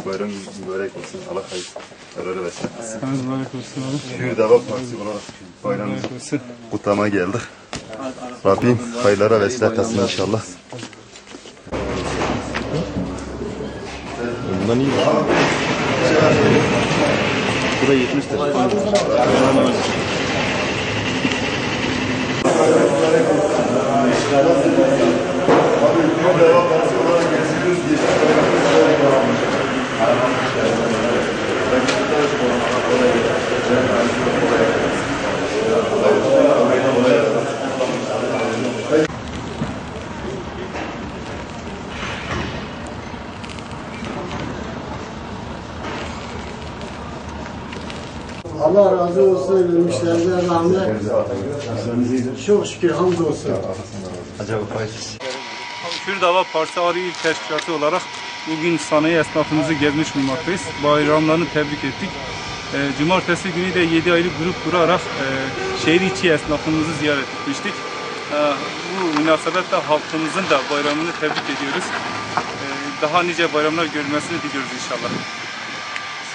Bayram mübarek olsun. Allah hayır. Öyle versin. Mübarek olsun abi. Hür Deva Partisi olarak bayramımızı kutlamaya geldik. Rabbim hayırlara vesile etsin inşallah. Bundan iyi mi? Bu da 70 lira. Allah razı olsun, ölmüşlerine rahmet. Çok şükür, hamdolsun. Hür Dava Partisi Ağrı İl Teşkilatı olarak bugün sanayi esnafımızı gezmiş bulunmaktayız. Bayramlarını tebrik ettik. Cumartesi günü de 7 aylık grup kurarak şehir içi esnafımızı ziyaret etmiştik. Bu münasebetle halkımızın da bayramını tebrik ediyoruz. Daha nice bayramlar görmesini diliyoruz inşallah.